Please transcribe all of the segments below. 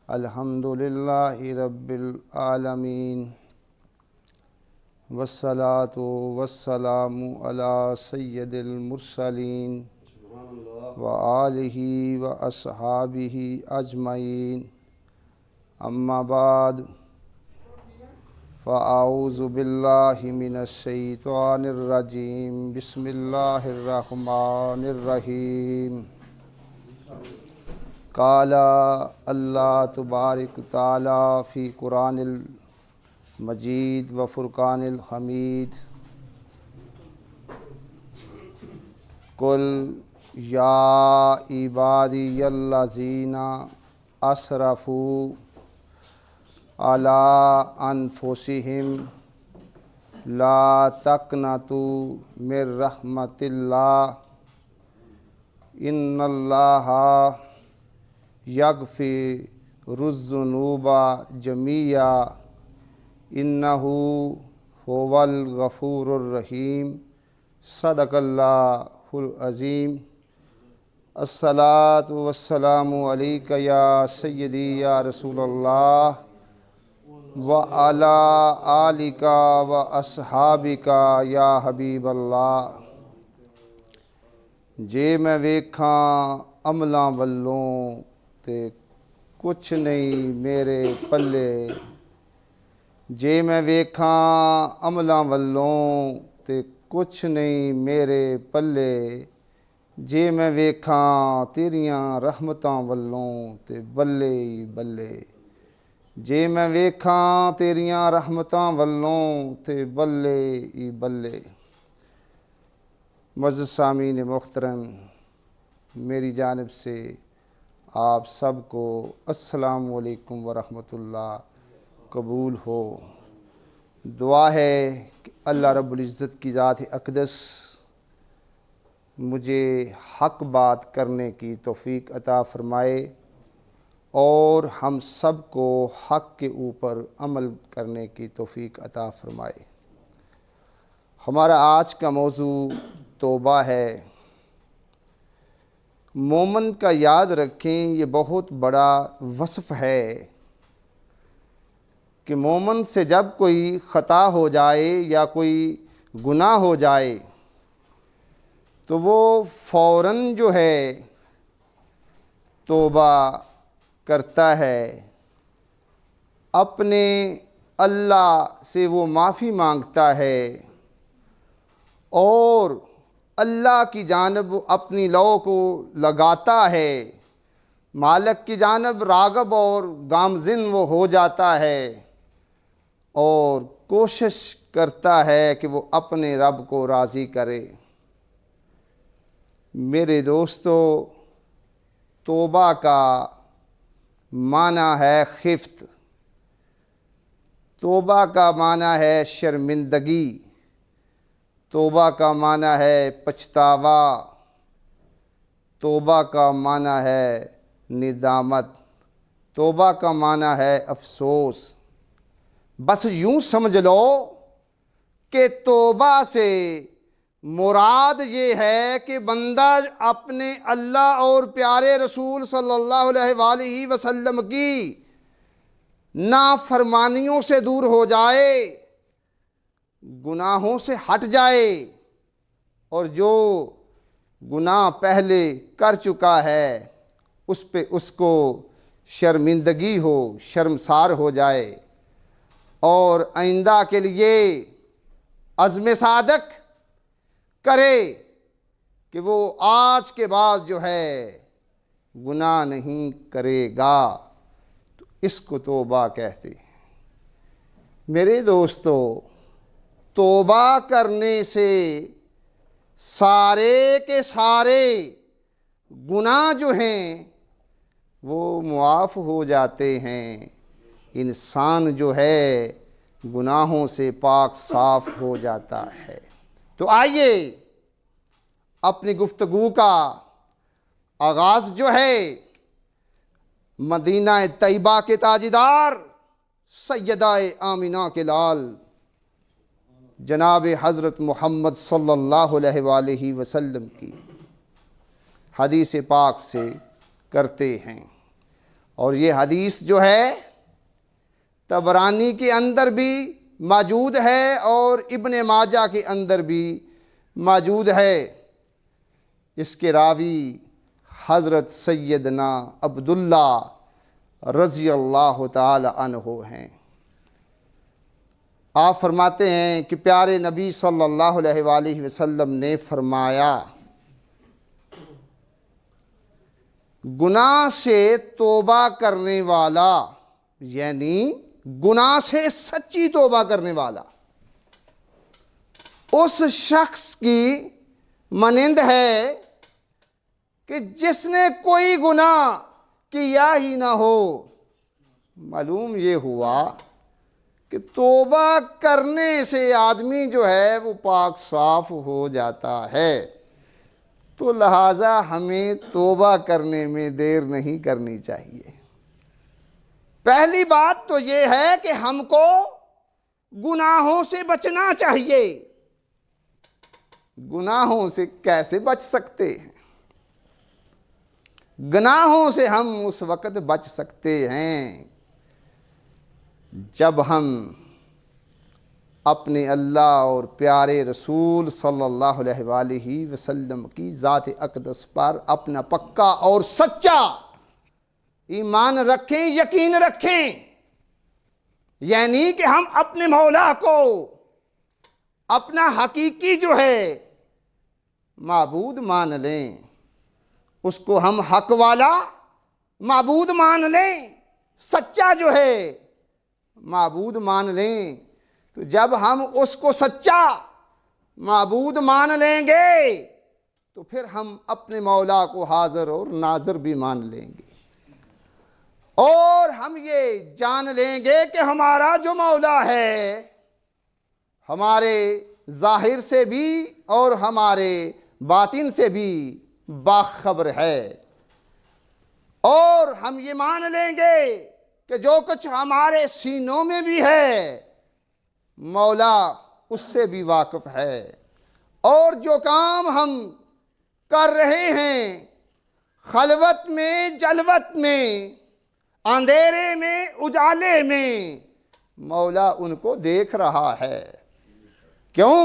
الحمد للہ رب العالمین والصلاة والسلام علی سید المرسلین وآلہ واصحابہ اجمعین اما بعد فاعوذ باللہ من الشیطان الرجیم بسم اللہ الرحمن الرحیم قال اللہ تبارک تعالی فی قرآن المجید و فرقان الحمید قل یا عبادی الذین اسرفوا علی انفسہم لا تقنطوا من رحمت اللہ ان اللہ یغفر الذنوب جمیعا انہ هو الغفور الرحیم صدق اللہ العظیم الصلاۃ والسلام علیک یا سیدی یا رسول اللہ وعلی آلک واصحابک یا حبیب اللہ جے میں ویکھاں عملاں والوں تے کچھ نہیں میرے پلے جے میں ویکھاں عملاں والوں تے کچھ نہیں میرے پلے جے میں ویکھاں تیریاں رحمتاں والوں تے بلے ہی بلے جے میں ویکھاں تیریاں رحمتاں والوں تے بلے ہی بلے معزز سامعین محترم، میری جانب سے آپ سب کو السلام علیکم ورحمۃ اللہ قبول ہو۔ دعا ہے کہ اللہ رب العزت کی ذات اقدس مجھے حق بات کرنے کی توفیق عطا فرمائے اور ہم سب کو حق کے اوپر عمل کرنے کی توفیق عطا فرمائے۔ ہمارا آج کا موضوع توبہ ہے۔ مومن کا یاد رکھیں، یہ بہت بڑا وصف ہے کہ مومن سے جب کوئی خطا ہو جائے یا کوئی گناہ ہو جائے تو وہ فوراً جو ہے توبہ کرتا ہے، اپنے اللہ سے وہ معافی مانگتا ہے اور اللہ کی جانب اپنی لو کو لگاتا ہے، مالک کی جانب راغب اور گامزن وہ ہو جاتا ہے اور کوشش کرتا ہے کہ وہ اپنے رب کو راضی کرے۔ میرے دوستو، توبہ کا معنی ہے خفت، توبہ کا معنی ہے شرمندگی، توبہ کا معنی ہے پچھتاوا، توبہ کا معنی ہے ندامت، توبہ کا معنی ہے افسوس۔ بس یوں سمجھ لو کہ توبہ سے مراد یہ ہے کہ بندہ اپنے اللہ اور پیارے رسول صلی اللہ علیہ وآلہ وسلم کی نافرمانیوں سے دور ہو جائے، گناہوں سے ہٹ جائے اور جو گناہ پہلے کر چکا ہے اس پہ اس کو شرمندگی ہو، شرمسار ہو جائے اور آئندہ کے لیے عزم صادق کرے کہ وہ آج کے بعد جو ہے گناہ نہیں کرے گا، تو اس کو توبہ کہتے ہیں۔ میرے دوستو، توبہ کرنے سے سارے کے سارے گناہ جو ہیں وہ معاف ہو جاتے ہیں، انسان جو ہے گناہوں سے پاک صاف ہو جاتا ہے۔ تو آئیے اپنی گفتگو کا آغاز جو ہے مدینہ طیبہ کے تاجدار سیدہ آمنہ کے لال جناب حضرت محمد صلی اللہ علیہ وآلہ وسلم کی حدیث پاک سے کرتے ہیں۔ اور یہ حدیث جو ہے طبرانی کے اندر بھی موجود ہے اور ابن ماجہ کے اندر بھی موجود ہے۔ اس کے راوی حضرت سیدنا عبداللہ رضی اللہ تعالی عنہ ہیں۔ آپ فرماتے ہیں کہ پیارے نبی صلی اللہ علیہ وآلہ وسلم نے فرمایا، گناہ سے توبہ کرنے والا، یعنی گناہ سے سچی توبہ کرنے والا، اس شخص کی مانند ہے کہ جس نے کوئی گناہ کیا ہی نہ ہو۔ معلوم یہ ہوا کہ توبہ کرنے سے آدمی جو ہے وہ پاک صاف ہو جاتا ہے، تو لہٰذا ہمیں توبہ کرنے میں دیر نہیں کرنی چاہیے۔ پہلی بات تو یہ ہے کہ ہم کو گناہوں سے بچنا چاہیے۔ گناہوں سے کیسے بچ سکتے ہیں؟ گناہوں سے ہم اس وقت بچ سکتے ہیں جب ہم اپنے اللہ اور پیارے رسول صلی اللہ علیہ وآلہ وسلم کی ذات اقدس پر اپنا پکا اور سچا ایمان رکھیں، یقین رکھیں، یعنی کہ ہم اپنے مولا کو اپنا حقیقی جو ہے معبود مان لیں، اس کو ہم حق والا معبود مان لیں، سچا جو ہے معبود مان لیں۔ تو جب ہم اس کو سچا معبود مان لیں گے تو پھر ہم اپنے مولا کو حاضر اور ناظر بھی مان لیں گے، اور ہم یہ جان لیں گے کہ ہمارا جو مولا ہے ہمارے ظاہر سے بھی اور ہمارے باطن سے بھی باخبر ہے، اور ہم یہ مان لیں گے کہ جو کچھ ہمارے سینوں میں بھی ہے مولا اس سے بھی واقف ہے، اور جو کام ہم کر رہے ہیں خلوت میں، جلوت میں، اندھیرے میں، اجالے میں، مولا ان کو دیکھ رہا ہے۔ کیوں؟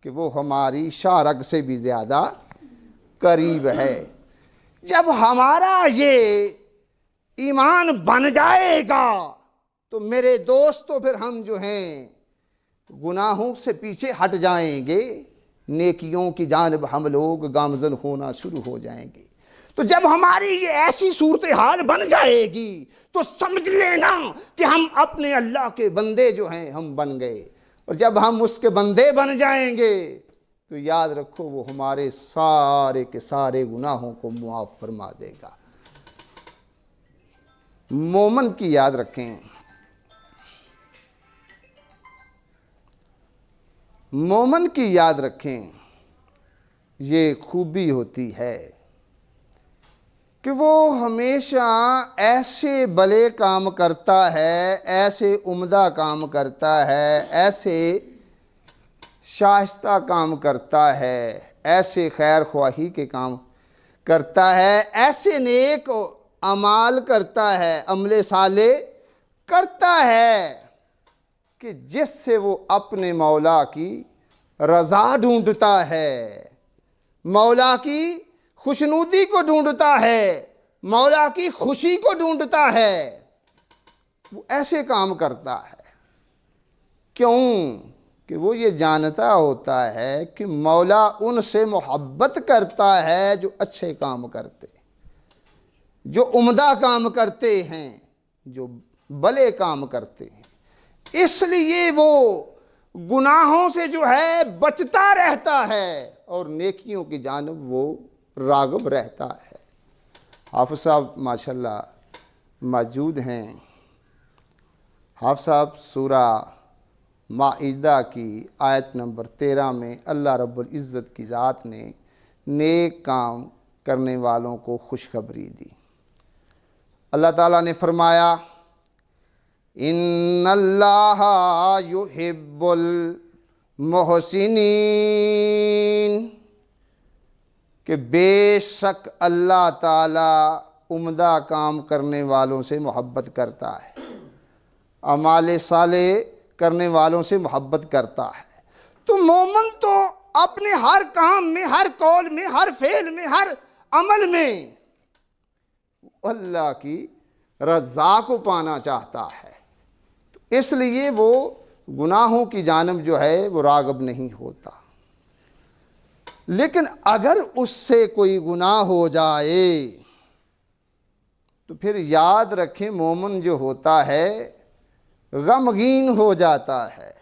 کہ وہ ہماری شارگ سے بھی زیادہ قریب ہے۔ جب ہمارا یہ ایمان بن جائے گا تو میرے دوستو پھر ہم جو ہیں گناہوں سے پیچھے ہٹ جائیں گے، نیکیوں کی جانب ہم لوگ گامزن ہونا شروع ہو جائیں گے۔ تو جب ہماری یہ ایسی صورتحال بن جائے گی تو سمجھ لینا کہ ہم اپنے اللہ کے بندے جو ہیں ہم بن گئے، اور جب ہم اس کے بندے بن جائیں گے تو یاد رکھو وہ ہمارے سارے کے سارے گناہوں کو معاف فرما دے گا۔ مومن کی یاد رکھیں، مومن کی یاد رکھیں، یہ خوبی ہوتی ہے کہ وہ ہمیشہ ایسے بھلے کام کرتا ہے، ایسے عمدہ کام کرتا ہے، ایسے شائستہ کام کرتا ہے، ایسے خیر خواہی کے کام کرتا ہے، ایسے نیک اعمال کرتا ہے، عمل صالح کرتا ہے کہ جس سے وہ اپنے مولا کی رضا ڈھونڈتا ہے، مولا کی خوشنودی کو ڈھونڈتا ہے، مولا کی خوشی کو ڈھونڈتا ہے، وہ ایسے کام کرتا ہے۔ کیوں؟ کہ وہ یہ جانتا ہوتا ہے کہ مولا ان سے محبت کرتا ہے جو اچھے کام کرتے، جو عمدہ کام کرتے ہیں، جو بھلے کام کرتے ہیں، اس لیے وہ گناہوں سے جو ہے بچتا رہتا ہے اور نیکیوں کی جانب وہ راغب رہتا ہے۔ حافظ صاحب ماشاءاللہ موجود ہیں۔ حافظ صاحب سورہ مائدہ کی آیت نمبر 13 میں اللہ رب العزت کی ذات نے نیک کام کرنے والوں کو خوشخبری دی۔ اللہ تعالیٰ نے فرمایا، ان اللہ یحب المحسنین، کہ بے شک اللہ تعالیٰ عمدہ کام کرنے والوں سے محبت کرتا ہے، اعمال صالح کرنے والوں سے محبت کرتا ہے۔ تو مومن تو اپنے ہر کام میں، ہر قول میں، ہر فعل میں، ہر عمل میں اللہ کی رضا کو پانا چاہتا ہے، تو اس لیے وہ گناہوں کی جانب جو ہے وہ راغب نہیں ہوتا۔ لیکن اگر اس سے کوئی گناہ ہو جائے تو پھر یاد رکھیں مومن جو ہوتا ہے غمگین ہو جاتا ہے،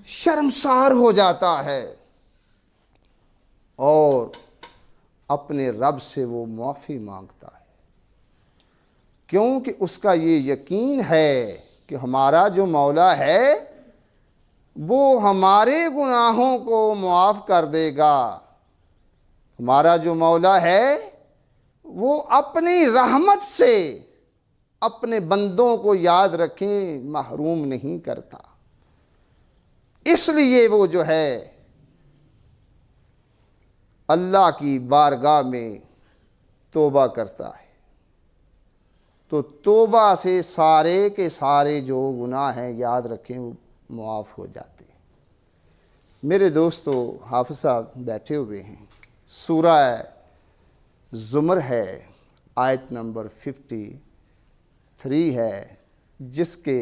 شرمسار ہو جاتا ہے، اور اپنے رب سے وہ معافی مانگتا ہے، کیونکہ اس کا یہ یقین ہے کہ ہمارا جو مولا ہے وہ ہمارے گناہوں کو معاف کر دے گا۔ ہمارا جو مولا ہے وہ اپنی رحمت سے اپنے بندوں کو یاد رکھیں محروم نہیں کرتا، اس لیے وہ جو ہے اللہ کی بارگاہ میں توبہ کرتا ہے، تو توبہ سے سارے کے سارے جو گناہ ہیں یاد رکھیں وہ معاف ہو جاتے ہیں۔ میرے دوستو، حافظ صاحب بیٹھے ہوئے ہیں، سورہ زمر ہے، آیت نمبر 53 ہے، جس کے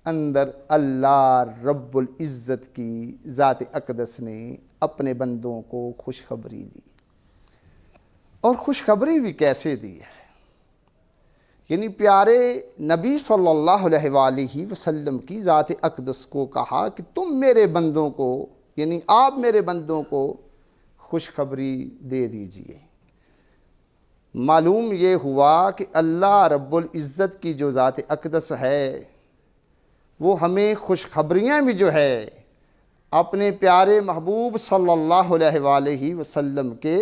اندر اللہ رب العزت کی ذات اقدس نے اپنے بندوں کو خوشخبری دی، اور خوشخبری بھی کیسے دی ہے، یعنی پیارے نبی صلی اللہ علیہ وآلہ وسلم کی ذات اقدس کو کہا کہ تم میرے بندوں کو، یعنی آپ میرے بندوں کو خوشخبری دے دیجئے۔ معلوم یہ ہوا کہ اللہ رب العزت کی جو ذات اقدس ہے وہ ہمیں خوشخبریاں بھی جو ہے اپنے پیارے محبوب صلی اللہ علیہ وآلہ وسلم کے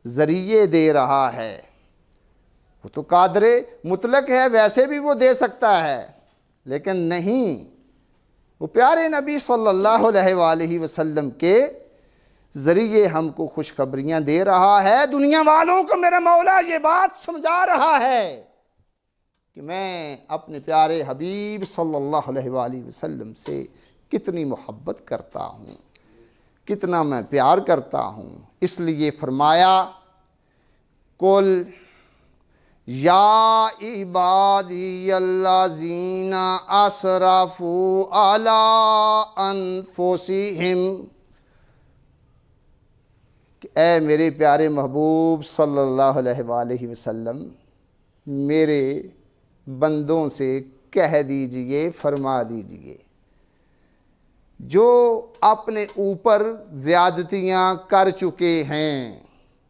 ذریعے دے رہا ہے۔ وہ تو قادر مطلق ہے، ویسے بھی وہ دے سکتا ہے، لیکن نہیں، وہ پیارے نبی صلی اللہ علیہ وآلہ وسلم کے ذریعے ہم کو خوشخبریاں دے رہا ہے۔ دنیا والوں کو میرا مولا یہ بات سمجھا رہا ہے کہ میں اپنے پیارے حبیب صلی اللہ علیہ وآلہ وسلم سے کتنی محبت کرتا ہوں، کتنا میں پیار کرتا ہوں، اس لیے فرمایا قل یا عبادی الذین اسرفوا علی انفسہم، کہ اے میرے پیارے محبوب صلی اللہ علیہ وآلہ وسلم میرے بندوں سے کہہ دیجئے، فرما دیجئے، جو اپنے اوپر زیادتیاں کر چکے ہیں،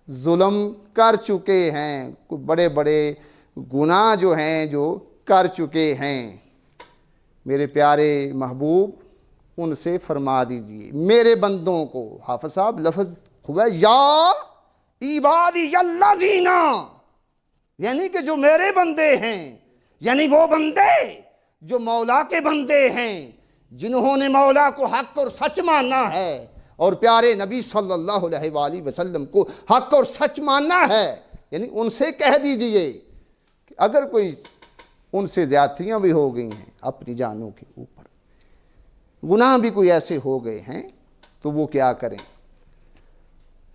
ظلم کر چکے ہیں، بڑے بڑے گناہ جو ہیں جو کر چکے ہیں، میرے پیارے محبوب ان سے فرما دیجئے میرے بندوں کو۔ حافظ صاحب لفظ ہوا یا عبادی الذین، یعنی کہ جو میرے بندے ہیں، یعنی وہ بندے جو مولا کے بندے ہیں، جنہوں نے مولا کو حق اور سچ ماننا ہے، اور پیارے نبی صلی اللہ علیہ وآلہ وسلم کو حق اور سچ ماننا ہے، یعنی ان سے کہہ دیجئے کہ اگر کوئی ان سے زیادتیاں بھی ہو گئی ہیں اپنی جانوں کے اوپر، گناہ بھی کوئی ایسے ہو گئے ہیں، تو وہ کیا کریں،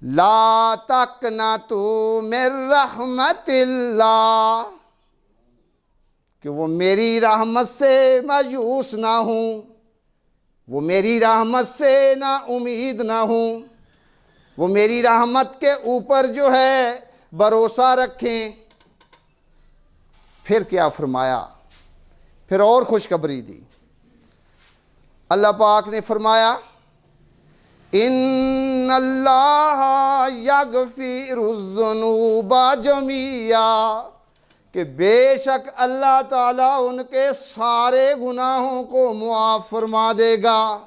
لا تقنطوا من رحمت اللہ، کہ وہ میری رحمت سے مایوس نہ ہوں، وہ میری رحمت سے نا امید نہ ہوں، وہ میری رحمت کے اوپر جو ہے بھروسہ رکھیں۔ پھر کیا فرمایا، پھر اور خوشخبری دی، اللہ پاک نے فرمایا ان اللہ یغفر الذنوب جمیعا، کہ بے شک اللہ تعالیٰ ان کے سارے گناہوں کو معاف فرما دے گا۔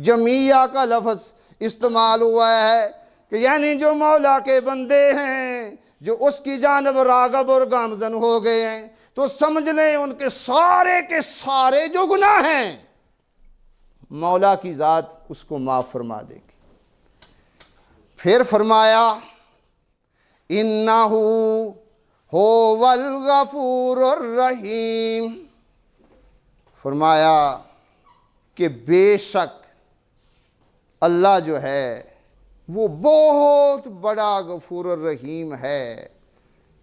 جمیعہ کا لفظ استعمال ہوا ہے کہ یعنی جو مولا کے بندے ہیں، جو اس کی جانب راغب اور گامزن ہو گئے ہیں، تو سمجھ لیں ان کے سارے جو گناہ ہیں مولا کی ذات اس کو معاف فرما دے گی۔ پھر فرمایا اِنَّهُ هُوَ الْغَفُورُ الرَّحِيمُ، فرمایا کہ بے شک اللہ جو ہے وہ بہت بڑا غفور الرحیم ہے،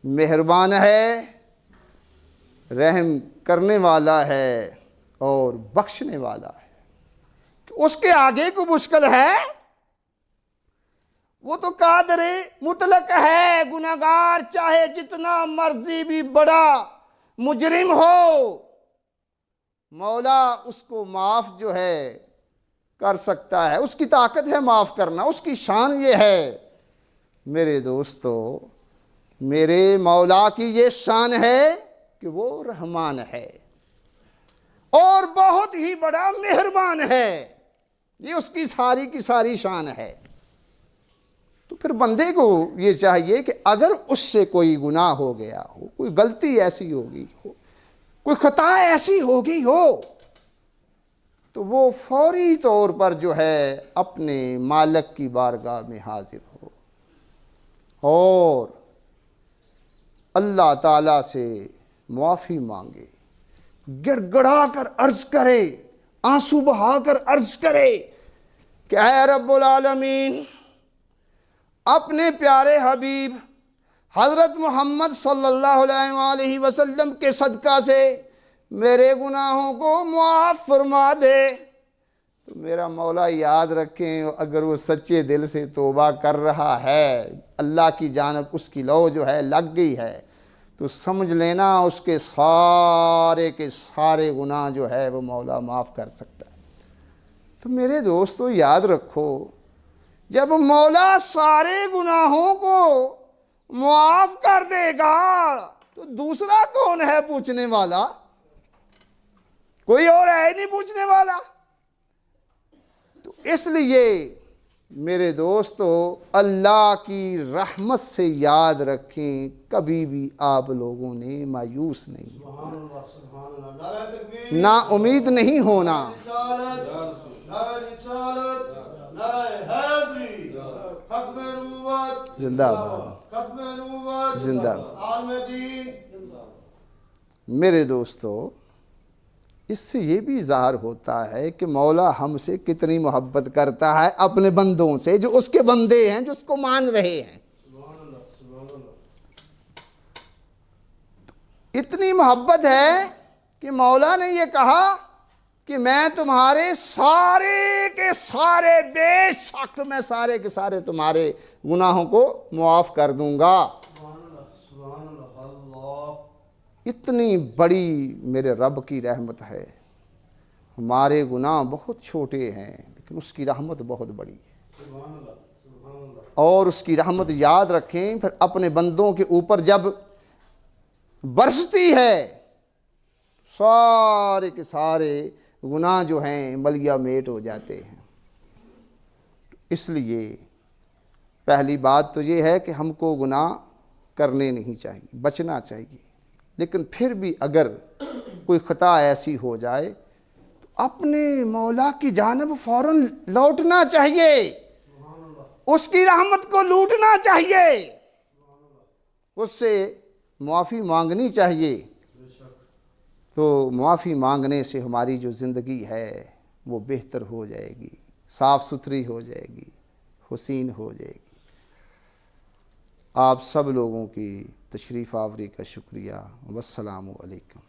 مہربان ہے، رحم کرنے والا ہے اور بخشنے والا ہے۔ اس کے آگے کو مشکل ہے؟ وہ تو قادر مطلق ہے، گناہگار چاہے جتنا مرضی بھی بڑا مجرم ہو، مولا اس کو معاف جو ہے کر سکتا ہے، اس کی طاقت ہے معاف کرنا، اس کی شان یہ ہے۔ میرے دوستو، میرے مولا کی یہ شان ہے کہ وہ رحمان ہے اور بہت ہی بڑا مہربان ہے، یہ اس کی ساری کی ساری شان ہے۔ تو پھر بندے کو یہ چاہیے کہ اگر اس سے کوئی گناہ ہو گیا ہو، کوئی غلطی ایسی ہوگی ہو، کوئی خطا ایسی ہوگی ہو، تو وہ فوری طور پر جو ہے اپنے مالک کی بارگاہ میں حاضر ہو اور اللہ تعالیٰ سے معافی مانگے، گڑ گڑا کر عرض کرے، آنسو بہا کر عرض کرے کہ اے رب العالمین، اپنے پیارے حبیب حضرت محمد صلی اللہ علیہ وآلہ وسلم کے صدقہ سے میرے گناہوں کو معاف فرما دے۔ تو میرا مولا یاد رکھیں، اگر وہ سچے دل سے توبہ کر رہا ہے، اللہ کی جانب اس کی لو جو ہے لگ گئی ہے، تو سمجھ لینا اس کے سارے گناہ جو ہے وہ مولا معاف کر سکتا ہے۔ تو میرے دوستو یاد رکھو، جب مولا سارے گناہوں کو معاف کر دے گا تو دوسرا کون ہے پوچھنے والا؟ کوئی اور ہے نہیں پوچھنے والا۔ تو اس لیے میرے دوستو اللہ کی رحمت سے یاد رکھیں، کبھی بھی آپ لوگوں نے مایوس نہیں ہونا، نا امید نہیں ہونا۔ زندہ آباد، زندہ آباد۔ میرے دوستو، اس سے یہ بھی ظاہر ہوتا ہے کہ مولا ہم سے کتنی محبت کرتا ہے، اپنے بندوں سے جو اس کے بندے ہیں، جو اس کو مان رہے ہیں۔ اتنی محبت ہے کہ مولا نے یہ کہا کہ میں تمہارے سارے کے سارے، بے شک میں سارے کے سارے تمہارے گناہوں کو معاف کر دوں گا۔ اتنی بڑی میرے رب کی رحمت ہے۔ ہمارے گناہ بہت چھوٹے ہیں لیکن اس کی رحمت بہت بڑی ہے، اور اس کی رحمت یاد رکھیں پھر اپنے بندوں کے اوپر جب برستی ہے، سارے کے سارے گناہ جو ہیں ملیا میٹ ہو جاتے ہیں۔ اس لیے پہلی بات تو یہ ہے کہ ہم کو گناہ کرنے نہیں چاہیے، بچنا چاہیے، لیکن پھر بھی اگر کوئی خطا ایسی ہو جائے تو اپنے مولا کی جانب فوراً لوٹنا چاہیے، اس کی رحمت کو لوٹنا چاہیے، اس سے معافی مانگنی چاہیے۔ تو معافی مانگنے سے ہماری جو زندگی ہے وہ بہتر ہو جائے گی، صاف ستھری ہو جائے گی، حسین ہو جائے گی۔ آپ سب لوگوں کی تشریف آوری کا شکریہ، والسلام علیکم۔